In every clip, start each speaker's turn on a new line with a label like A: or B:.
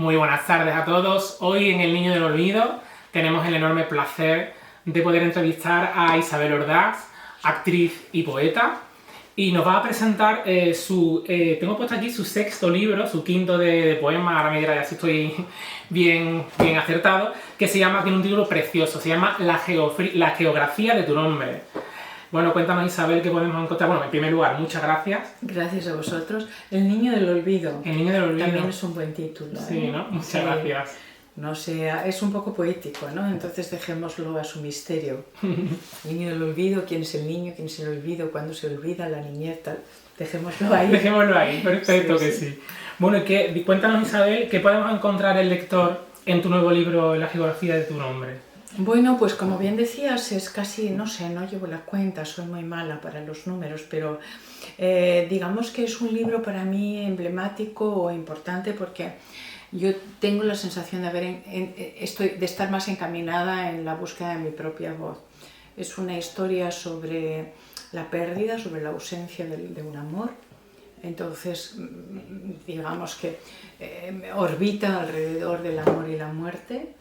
A: Muy buenas tardes a todos. Hoy en El Niño del Olvido tenemos el enorme placer de poder entrevistar a Isabel Ordaz, actriz y poeta, y nos va a presentar tengo puesto aquí su sexto libro, su quinto de poemas, ahora me dirá ya si estoy bien acertado, que tiene un título precioso, se llama La geografía de tu nombre. Bueno, cuéntanos, Isabel, qué podemos encontrar. Bueno, en primer lugar, muchas gracias.
B: Gracias a vosotros. El niño del olvido.
A: El niño del olvido.
B: También es un buen título.
A: Sí, ¿no? Muchas gracias.
B: No sé, es un poco poético, ¿no? Entonces dejémoslo a su misterio. El niño del olvido, ¿quién es el niño? ¿Quién es el olvido? ¿Cuándo se olvida? La niñez, tal. Dejémoslo ahí.
A: Dejémoslo ahí, perfecto, sí, que sí. Bueno, cuéntanos, Isabel, ¿qué podemos encontrar el lector en tu nuevo libro, La geografía de tu nombre?
B: Bueno, pues como bien decías, es casi, no sé, no llevo la cuenta, soy muy mala para los números, pero digamos que es un libro para mí emblemático o importante porque yo tengo la sensación de estar más encaminada en la búsqueda de mi propia voz. Es una historia sobre la pérdida, sobre la ausencia de un amor. Entonces, digamos que orbita alrededor del amor y la muerte,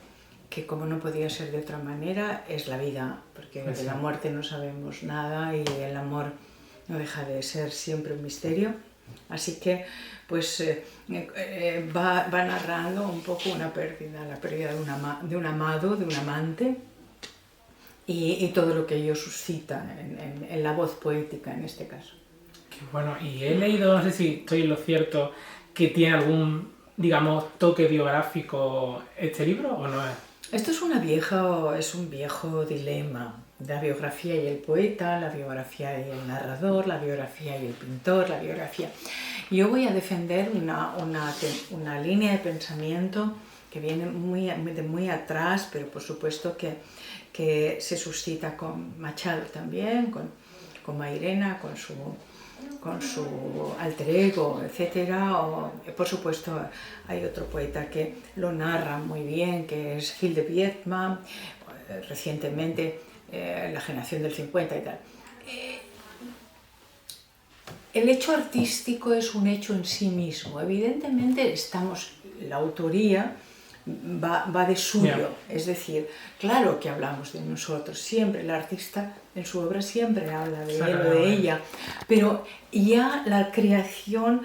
B: que como no podía ser de otra manera, es la vida, porque de la muerte no sabemos nada y el amor no deja de ser siempre un misterio. Así que pues va narrando un poco la pérdida de un amado, de un amante, y todo lo que ello suscita en la voz poética en este caso.
A: Qué bueno, y he leído, no sé si estoy en lo cierto, que tiene algún, digamos, toque biográfico este libro, ¿o no es?
B: Esto es un viejo dilema. La biografía y el poeta, la biografía y el narrador, la biografía y el pintor, la biografía. Yo voy a defender una línea de pensamiento que viene de muy atrás, pero por supuesto que se suscita con Machado también, con Mairena, con su alter ego, etc. Por supuesto, hay otro poeta que lo narra muy bien, que es Gil de Viedma, recientemente La generación del 50 y tal. El hecho artístico es un hecho en sí mismo. Evidentemente la autoría va de suyo, es decir, claro que hablamos de nosotros, siempre el artista en su obra siempre habla de él o de ella, pero ya la creación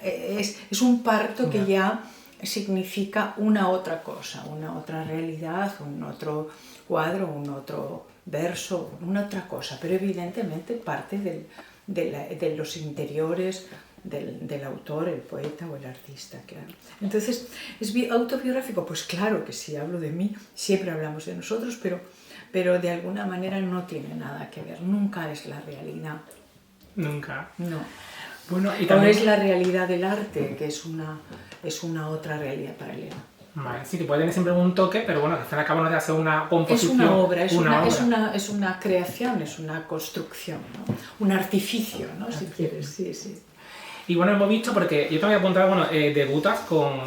B: es un parto que ya significa una otra cosa, una otra realidad, un otro cuadro, un otro verso, una otra cosa, pero evidentemente parte de los interiores del autor, el poeta o el artista, claro. Entonces, ¿es autobiográfico? Pues claro que sí, hablo de mí, siempre hablamos de nosotros, pero de alguna manera no tiene nada que ver, nunca es la realidad.
A: Nunca.
B: No.
A: Bueno, y también...
B: O es la realidad del arte, que es una otra realidad paralela.
A: Vale, sí, que puede tener siempre un toque, pero bueno, al fin y al cabo no de hacer una composición.
B: Es una obra, es una creación, es una construcción, ¿no? Un artificio, ¿no? Si quieres, sí, sí.
A: Y bueno, hemos visto, porque yo te había apuntado, bueno, debutas con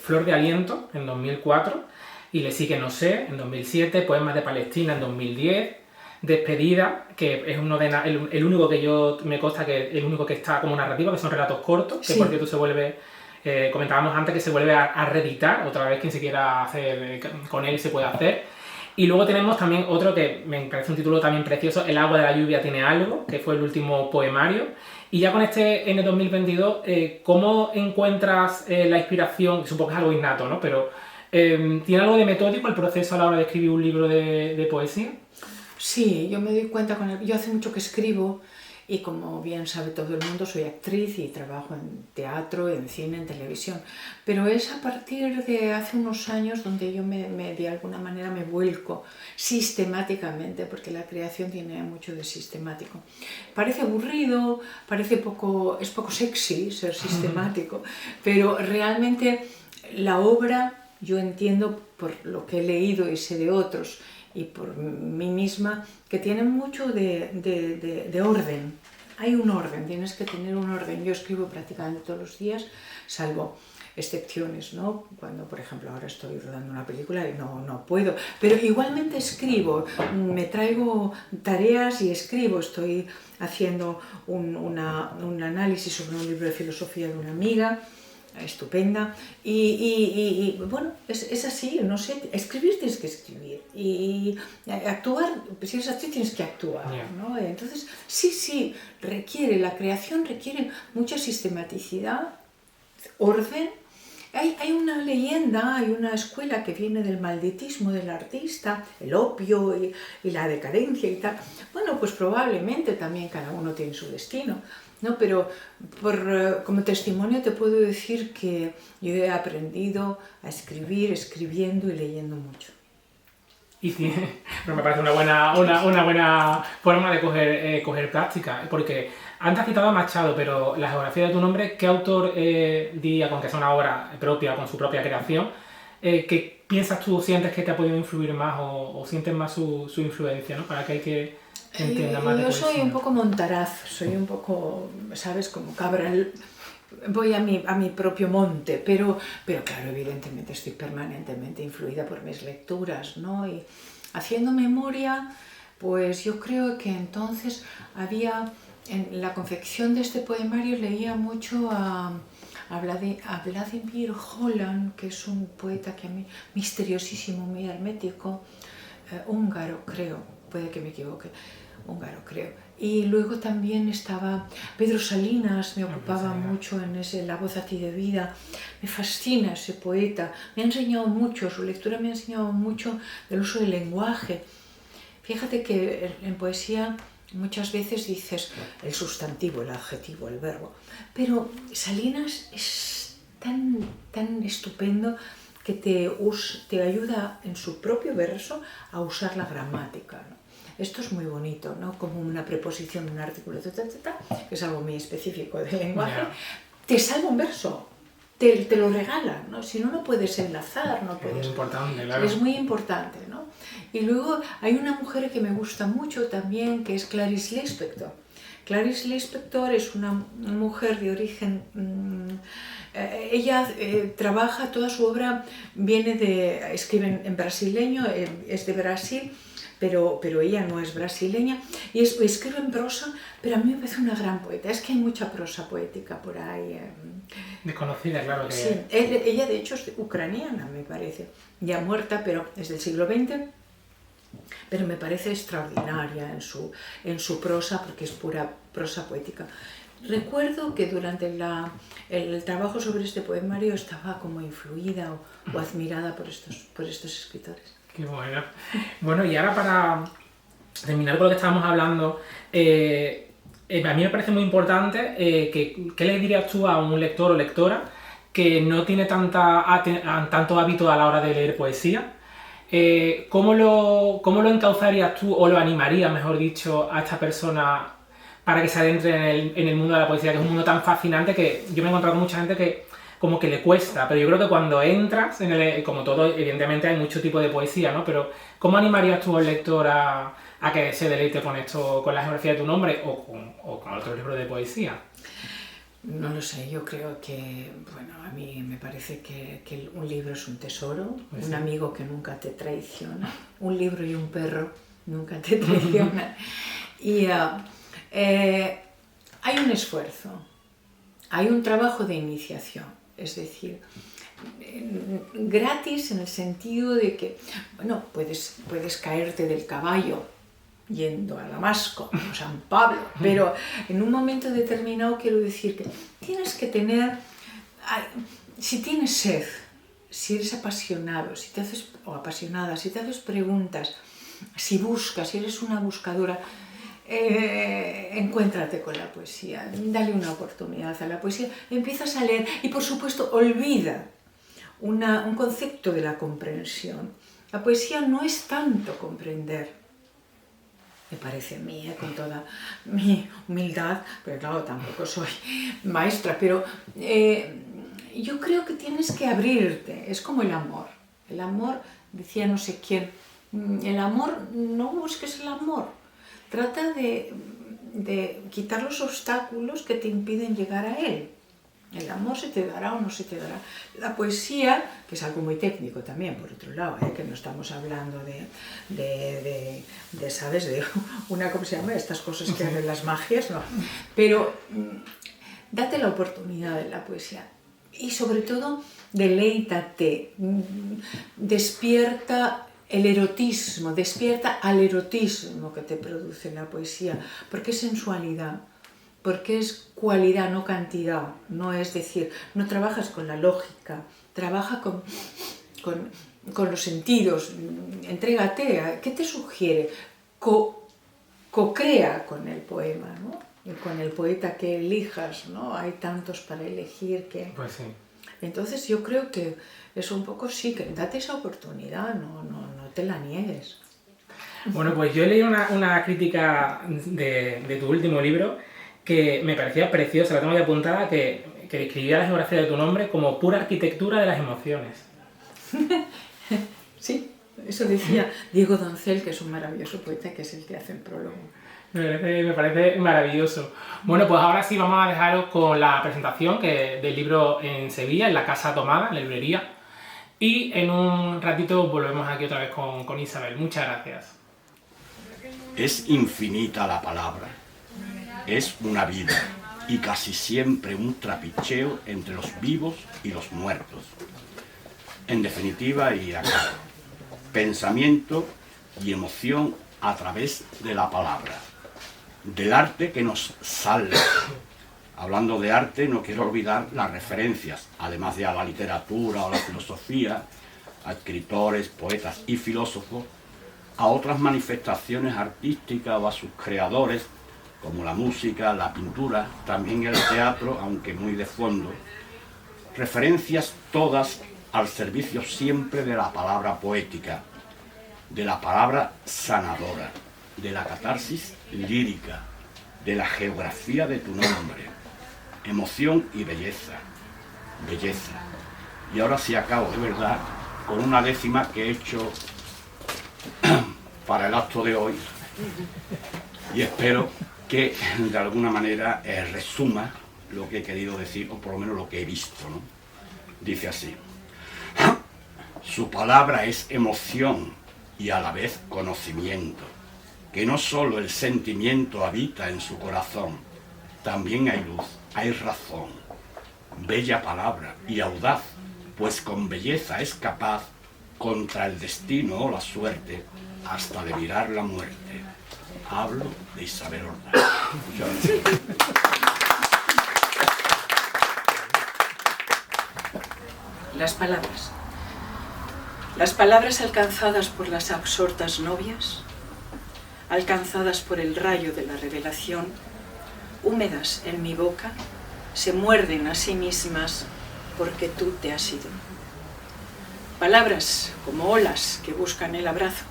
A: Flor de Aliento en 2004, y Le sigue No sé en 2007, Poemas de Palestina en 2010, Despedida, que es el único que me consta que el único que está como narrativa, que son relatos cortos, que sí. Por cierto se vuelve, comentábamos antes que se vuelve a reeditar, otra vez quien se quiera hacer con él se puede hacer. Y luego tenemos también otro que me parece un título también precioso, El agua de la lluvia tiene algo, que fue el último poemario. Y ya con este, en el 2022, ¿cómo encuentras la inspiración? Supongo que es algo innato, ¿no? Pero ¿tiene algo de metódico el proceso a la hora de escribir un libro de poesía?
B: Sí, yo me doy cuenta yo hace mucho que escribo y como bien sabe todo el mundo soy actriz y trabajo en teatro, en cine, en televisión, pero es a partir de hace unos años donde yo de alguna manera me vuelco sistemáticamente, porque la creación tiene mucho de sistemático. Parece aburrido, es poco sexy ser sistemático, pero realmente la obra yo entiendo por lo que he leído y sé de otros, y por mí misma, que tienen mucho de orden. Hay un orden, tienes que tener un orden. Yo escribo prácticamente todos los días, salvo excepciones, ¿no? Cuando, por ejemplo, ahora estoy rodando una película y no puedo, pero igualmente escribo, me traigo tareas y escribo, estoy haciendo un análisis sobre un libro de filosofía de una amiga, estupenda, y bueno, es así, no sé, escribir tienes que escribir, y actuar, si eres actriz tienes que actuar, ¿no? Entonces, sí, la creación requiere mucha sistematicidad, orden. Hay una leyenda, hay una escuela que viene del malditismo del artista, el opio y la decadencia y tal. Bueno, pues probablemente también cada uno tiene su destino, ¿no? Pero como testimonio te puedo decir que yo he aprendido a escribir escribiendo y leyendo mucho.
A: Y sí, me parece una buena forma de coger práctica, porque antes has citado a Machado, pero la geografía de tu nombre, ¿qué autor diría, con que sea una obra propia, con su propia creación, qué piensas tú, sientes que te ha podido influir más o sientes más su influencia, ¿no? Para aquel que entienda más de poesía?
B: Yo soy un poco Montaraz, soy un poco, ¿sabes? Como cabra. Voy a mi propio monte, pero claro, evidentemente estoy permanentemente influida por mis lecturas, ¿no? Y haciendo memoria, pues yo creo que entonces en la confección de este poemario leía mucho a Vladimir Holland, que es un poeta que a mí, misteriosísimo, muy hermético, húngaro creo, puede que me equivoque, húngaro creo. Y luego también estaba Pedro Salinas, me ocupaba mucho en La voz a ti de vida. Me fascina ese poeta, me ha enseñado mucho, su lectura me ha enseñado mucho del uso del lenguaje. Fíjate que en poesía muchas veces dices el sustantivo, el adjetivo, el verbo, pero Salinas es tan estupendo que te ayuda en su propio verso a usar la gramática, ¿no? Esto es muy bonito, ¿no? Como una preposición de un artículo, que es algo muy específico del lenguaje, te salva un verso, te lo regala, ¿no? Si no, no puedes enlazar, no puedes...
A: Es muy importante, claro.
B: Es muy importante, ¿no? Y luego hay una mujer que me gusta mucho también, que es Clarice Lispector. Clarice Lispector es una mujer de origen... ella trabaja, toda su obra escribe en brasileño, es de Brasil, pero ella no es brasileña y escribe en prosa, pero a mí me parece una gran poeta. Es que hay mucha prosa poética por ahí.
A: Desconocida, claro que...
B: Sí, ella de hecho es ucraniana, me parece, ya muerta, pero es del siglo XX, pero me parece extraordinaria en su prosa, porque es pura prosa poética. Recuerdo que durante el trabajo sobre este poemario estaba como influida o admirada por estos escritores.
A: Qué bueno. Bueno, y ahora para terminar con lo que estábamos hablando, a mí me parece muy importante ¿qué le dirías tú a un lector o lectora que no tiene tanto hábito a la hora de leer poesía? ¿Cómo lo encauzarías tú o lo animarías, mejor dicho, a esta persona para que se adentre en el mundo de la poesía, que es un mundo tan fascinante que yo me he encontrado con mucha gente que como que le cuesta, pero yo creo que cuando entras, como todo, evidentemente hay mucho tipo de poesía, ¿no? Pero ¿cómo animarías tú al lector a que se deleite con esto, con la geografía de tu nombre o con otro libro de poesía?
B: No lo sé, yo creo que, bueno, a mí me parece que un libro es un tesoro, pues un amigo que nunca te traiciona, un libro y un perro nunca te traicionan. Y hay un esfuerzo, hay un trabajo de iniciación. Es decir, gratis en el sentido de que, bueno, puedes caerte del caballo yendo a Damasco, a San Pablo, pero en un momento determinado quiero decir que tienes que tener, si tienes sed, si eres apasionado, o apasionada, si te haces preguntas, si buscas, si eres una buscadora, encuéntrate con la poesía, dale una oportunidad a la poesía, empiezas a leer y por supuesto olvida un concepto de la comprensión. La poesía no es tanto comprender, me parece a mí, con toda mi humildad, pero claro, tampoco soy maestra, pero yo creo que tienes que abrirte, es como el amor. El amor, decía no sé quién, el amor, no busques el amor. Trata de quitar los obstáculos que te impiden llegar a él. El amor se te dará o no se te dará. La poesía, que es algo muy técnico también, por otro lado, que no estamos hablando ¿sabes? De una, ¿cómo se llama? Estas cosas que hacen las magias, no. Pero date la oportunidad de la poesía. Y sobre todo, deleítate, despierta el erotismo, despierta al erotismo que te produce la poesía, porque es sensualidad. Porque es cualidad, no cantidad, no es decir, no trabajas con la lógica, trabaja con los sentidos, entrégate, ¿qué te sugiere? Co-crea con el poema, ¿no? Y con el poeta que elijas, ¿no? Hay tantos para elegir que...
A: Pues sí.
B: Entonces yo creo que es un poco sí, que date esa oportunidad, no te la niegues.
A: Bueno, pues yo he leído una crítica de tu último libro que me parecía preciosa, la tengo ya apuntada, que describía la geografía de tu nombre como pura arquitectura de las emociones.
B: Sí, eso decía Diego Doncel, que es un maravilloso poeta, que es el que hace el prólogo.
A: Me parece maravilloso. Bueno, pues ahora sí vamos a dejaros con la presentación del libro en Sevilla, en la Casa Tomada, en la librería. Y en un ratito volvemos aquí otra vez con Isabel. Muchas gracias.
C: Es infinita la palabra. Es una vida y casi siempre un trapicheo entre los vivos y los muertos. En definitiva, y acá, pensamiento y emoción a través de la palabra, del arte que nos salva. Hablando de arte, no quiero olvidar las referencias, además de a la literatura o la filosofía, a escritores, poetas y filósofos, a otras manifestaciones artísticas o a sus creadores, como la música, la pintura, también el teatro, aunque muy de fondo. Referencias todas al servicio siempre de la palabra poética, de la palabra sanadora, de la catarsis lírica, de la geografía de tu nombre, emoción y belleza, belleza. Y ahora sí acabo, de verdad, con una décima que he hecho para el acto de hoy, y espero que de alguna manera resuma lo que he querido decir, o por lo menos lo que he visto, ¿no? Dice así: su palabra es emoción y a la vez conocimiento, que no solo el sentimiento habita en su corazón, también hay luz, hay razón. Bella palabra y audaz, pues con belleza es capaz, contra el destino o la suerte, hasta de mirar la muerte. Hablo de Isabel Ordaz. Muchas gracias.
B: Las palabras. Las palabras alcanzadas por las absortas novias, alcanzadas por el rayo de la revelación, húmedas en mi boca, se muerden a sí mismas porque tú te has ido. Palabras como olas que buscan el abrazo,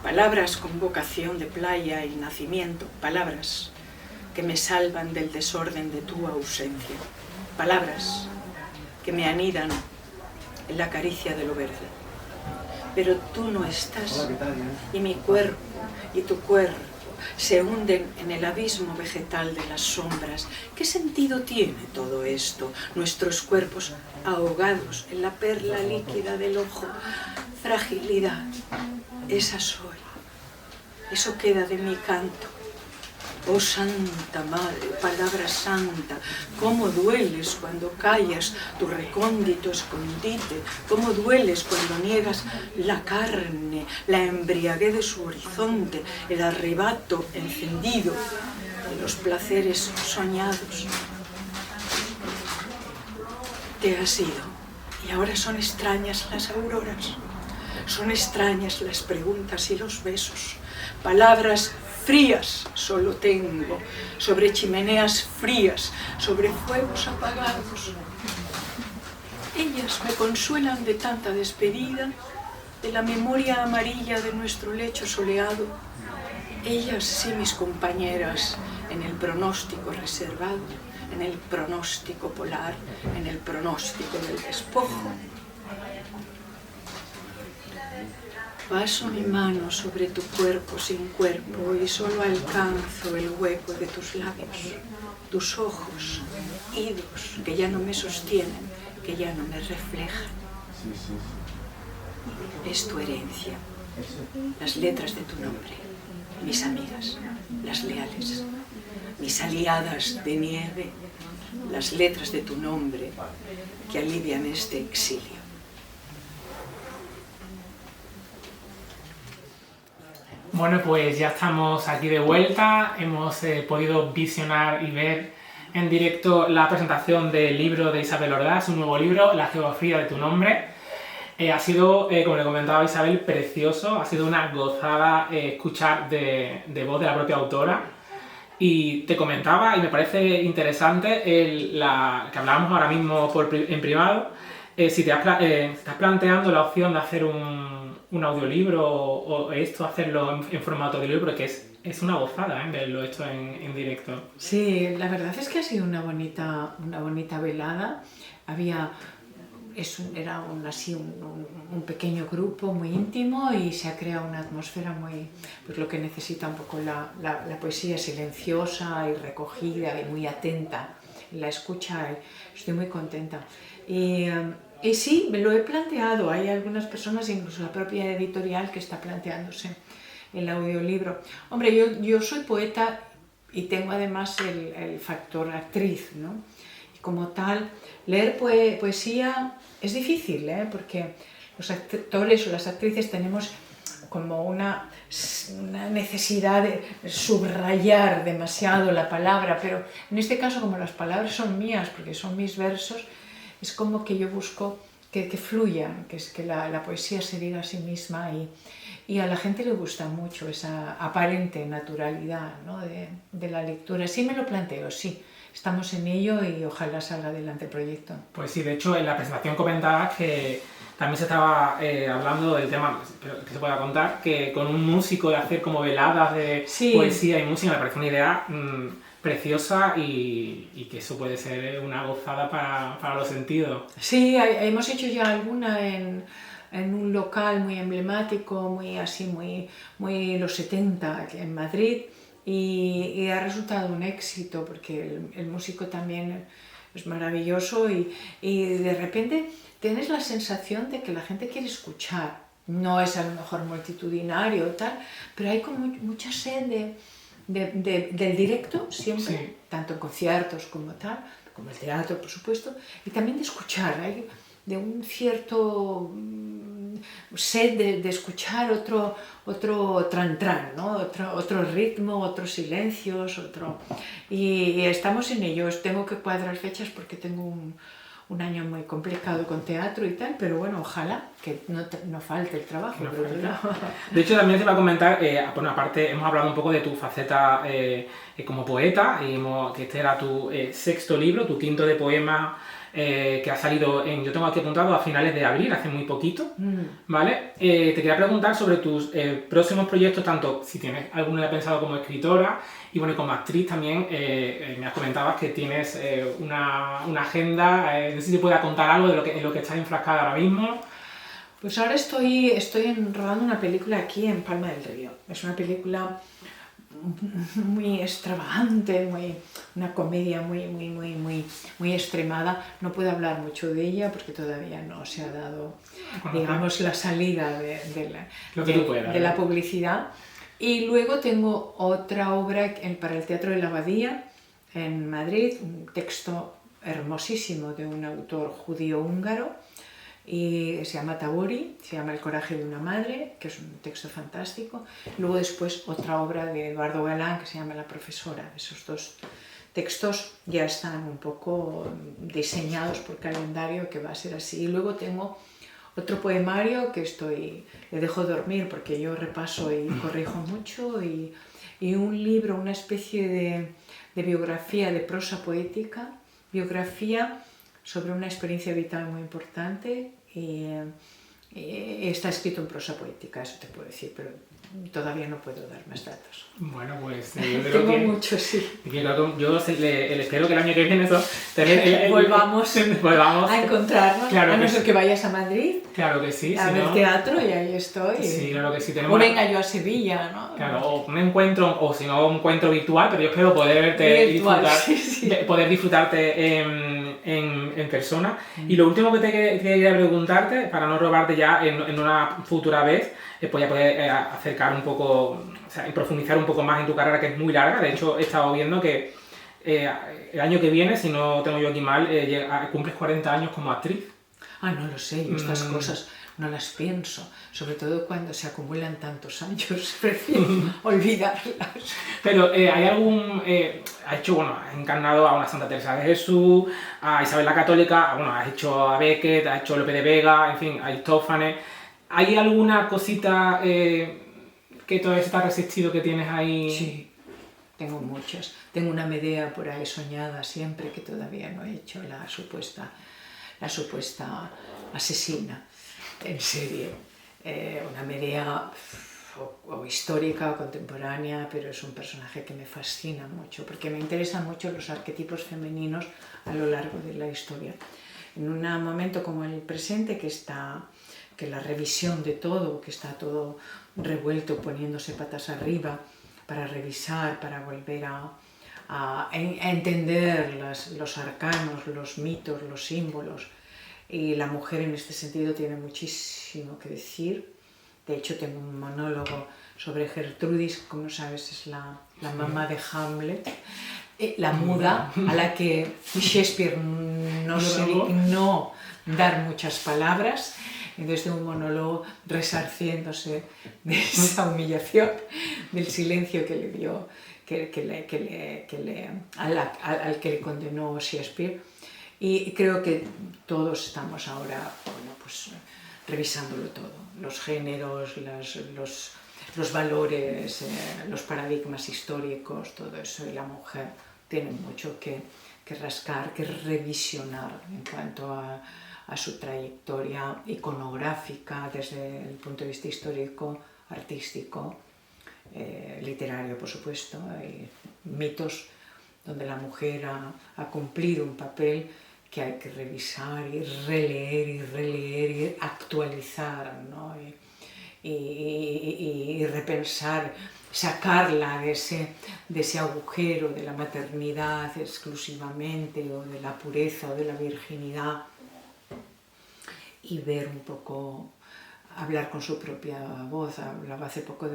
B: palabras con vocación de playa y nacimiento, palabras que me salvan del desorden de tu ausencia, palabras que me anidan en la caricia de lo verde. Pero tú no estás, y mi cuerpo y tu cuerpo se hunden en el abismo vegetal de las sombras. ¿Qué sentido tiene todo esto? Nuestros cuerpos ahogados en la perla líquida del ojo. Fragilidad, esa soy. Eso queda de mi canto. Oh Santa Madre, palabra santa, cómo dueles cuando callas tu recóndito escondite, cómo dueles cuando niegas la carne, la embriaguez de su horizonte, el arrebato encendido de los placeres soñados. Te has ido y ahora son extrañas las auroras, son extrañas las preguntas y los besos, palabras frías solo tengo, sobre chimeneas frías, sobre fuegos apagados. Ellas me consuelan de tanta despedida, de la memoria amarilla de nuestro lecho soleado. Ellas sí mis compañeras en el pronóstico reservado, en el pronóstico polar, en el pronóstico del despojo. Paso mi mano sobre tu cuerpo sin cuerpo y solo alcanzo el hueco de tus labios, tus ojos idos que ya no me sostienen, que ya no me reflejan. Es tu herencia, las letras de tu nombre, mis amigas, las leales, mis aliadas de nieve, las letras de tu nombre que alivian este exilio.
A: Bueno, pues ya estamos aquí de vuelta, hemos podido visionar y ver en directo la presentación del libro de Isabel Ordaz, su nuevo libro, La geografía de tu nombre. Ha sido, como le comentaba Isabel, precioso, ha sido una gozada escuchar de voz de la propia autora. Y te comentaba, y me parece interesante, que hablábamos ahora mismo en privado, si te estás planteando la opción de hacer un audiolibro o esto, hacerlo en formato de libro, porque es una gozada verlo esto en directo.
B: Sí, la verdad es que ha sido una bonita velada. Era un pequeño grupo muy íntimo y se ha creado una atmósfera muy, pues lo que necesita un poco la poesía, silenciosa y recogida y muy atenta en la escucha. Estoy muy contenta. Y sí, me lo he planteado. Hay algunas personas, incluso la propia editorial, que está planteándose el audiolibro. Hombre, yo soy poeta y tengo además el factor actriz, ¿no? Y como tal, leer poesía es difícil, porque los actores o las actrices tenemos como una necesidad de subrayar demasiado la palabra, pero en este caso, como las palabras son mías, porque son mis versos, es como que yo busco que fluyan, que la poesía se diga a sí misma y a la gente le gusta mucho esa aparente naturalidad, ¿no? de la lectura. Sí me lo planteo, sí. Estamos en ello y ojalá salga adelante el proyecto.
A: Pues sí, de hecho en la presentación comentabas que también se estaba hablando del tema, que se pueda contar, que con un músico de hacer como veladas de poesía y música me parece una idea preciosa y que eso puede ser una gozada para los sentidos.
B: Sí, hemos hecho ya alguna en un local muy emblemático, muy los 70 en Madrid. Y ha resultado un éxito porque el músico también es maravilloso y de repente tienes la sensación de que la gente quiere escuchar. No es a lo mejor multitudinario o tal, pero hay como mucha sed del directo siempre, sí. Tanto en conciertos como tal, como el teatro por supuesto, y también de escuchar. Hay de un cierto sed de escuchar otro tran-tran, ¿no? otro ritmo, otros silencios, y estamos en ello. Tengo que cuadrar fechas porque tengo un año muy complicado con teatro y tal, pero bueno, ojalá que no falte el trabajo.
A: No falta. De hecho, también te iba a comentar, bueno, aparte hemos hablado un poco de tu faceta como poeta, que este era tu sexto libro, tu quinto de poemas, que ha salido yo tengo aquí apuntado a finales de abril, hace muy poquito, ¿vale? Te quería preguntar sobre tus próximos proyectos, tanto si tienes alguno ya pensado como escritora y bueno, como actriz también, me comentabas que tienes una agenda, no sé si puedes contar algo en lo que estás enfrascada ahora mismo.
B: Pues ahora estoy rodando una película aquí en Palma del Río. Es una película muy extravagante, una comedia muy extremada. No puedo hablar mucho de ella porque todavía no se ha dado, digamos, la salida de la publicidad. Y luego tengo otra obra para el Teatro de la Abadía en Madrid, un texto hermosísimo de un autor judío-húngaro, y se llama Tabori, se llama El coraje de una madre, que es un texto fantástico. Luego después otra obra de Eduardo Galán que se llama La profesora. Esos dos textos ya están un poco diseñados por calendario, que va a ser así. Y luego tengo otro poemario que le dejo dormir porque yo repaso y corrijo mucho, y un libro, una especie de biografía de prosa poética, biografía sobre una experiencia vital muy importante, y Está escrito en prosa poética, eso te puedo decir, pero todavía no puedo dar más datos.
A: Bueno, pues yo creo
B: Tengo
A: que...
B: mucho, sí.
A: Yo le espero que el año que viene eso...
B: Volvamos a encontrarnos,
A: claro
B: a no
A: que
B: ser
A: sí.
B: que vayas a Madrid,
A: Claro que sí.
B: a
A: si
B: ver
A: no-
B: teatro y ahí estoy.
A: Sí, claro que sí.
B: O
A: Tenemos
B: venga yo a Sevilla, ¿no?
A: Claro, o un encuentro, o si no, un encuentro virtual, pero yo espero poder verte y
B: Virtual,
A: disfrutar,
B: sí, sí.
A: poder disfrutarte en persona. Y lo último que te quería preguntarte, para no robarte ya en una futura vez, pues ya poder acercar un poco, o sea, y profundizar un poco más en tu carrera, que es muy larga. De hecho, he estado viendo que el año que viene, si no tengo yo aquí mal, cumples 40 años como actriz.
B: Ah, no lo sé, yo estas cosas no las pienso, sobre todo cuando se acumulan tantos años, prefiero olvidarlas.
A: Pero hay algún... has encarnado a una Santa Teresa de Jesús, a Isabel la Católica, bueno, has hecho a Beckett, has hecho a Lope de Vega, en fin, a Aristófanes. ¿Hay alguna cosita que todavía está resistido que tienes ahí?
B: Sí, tengo muchas. Tengo una Medea por ahí soñada siempre que todavía no he hecho, la supuesta asesina en serie. Una Medea o histórica o contemporánea, pero es un personaje que me fascina mucho, porque me interesan mucho los arquetipos femeninos a lo largo de la historia. En un momento como el presente, que la revisión de todo, que está todo revuelto, poniéndose patas arriba, para revisar, para volver a entender los arcanos, los mitos, los símbolos. Y la mujer en este sentido tiene muchísimo que decir. De hecho, tengo un monólogo sobre Gertrudis, como sabes, es la mamá de Hamlet, la muda, a la que Shakespeare no se dignó dar muchas palabras. Entonces tengo un monólogo resarciéndose de esa humillación, del silencio que le dio, al que le condenó Shakespeare. Y creo que todos estamos ahora, bueno, pues revisándolo todo, los géneros, los valores, los paradigmas históricos, todo eso, y la mujer tiene mucho que rascar, que revisionar en cuanto a su trayectoria iconográfica desde el punto de vista histórico, artístico, literario, por supuesto, y mitos donde la mujer ha cumplido un papel que hay que revisar y releer y actualizar, ¿no? y repensar, sacarla de ese agujero de la maternidad exclusivamente, o de la pureza o de la virginidad, y ver un poco, hablar con su propia voz. Hablaba hace poco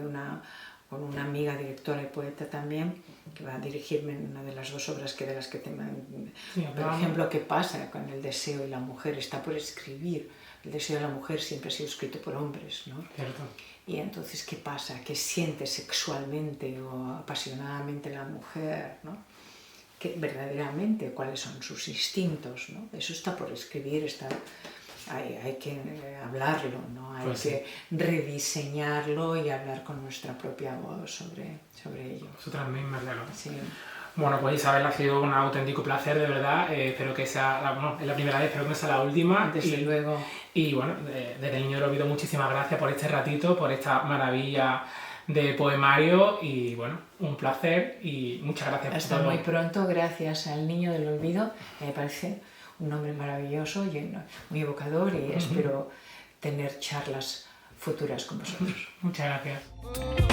B: con una amiga directora y poeta también, que va a dirigirme en una de las dos obras de las que te... Por ejemplo, ¿qué pasa con el deseo y la mujer? Está por escribir. El deseo de la mujer siempre ha sido escrito por hombres, ¿no?
A: Cierto.
B: Y entonces, ¿qué pasa? ¿Qué siente sexualmente o apasionadamente la mujer, ¿no? ¿Qué, verdaderamente, cuáles son sus instintos, ¿no? Eso está por escribir, hay que hablarlo, ¿no? Hay que rediseñarlo y hablar con nuestra propia voz sobre ello.
A: Nosotras mismas, claro.
B: Sí.
A: Bueno, pues Isabel, ha sido un auténtico placer, de verdad. Espero que sea, es la primera vez, espero que no sea la última.
B: Desde luego.
A: Y bueno, desde el Niño del Olvido, muchísimas gracias por este ratito, por esta maravilla de poemario. Y bueno, un placer y muchas gracias
B: Hasta
A: por todo.
B: muy pronto, gracias al Niño del Olvido. Me parece un nombre maravilloso y muy evocador, y espero tener charlas futuras con vosotros.
A: Muchas gracias.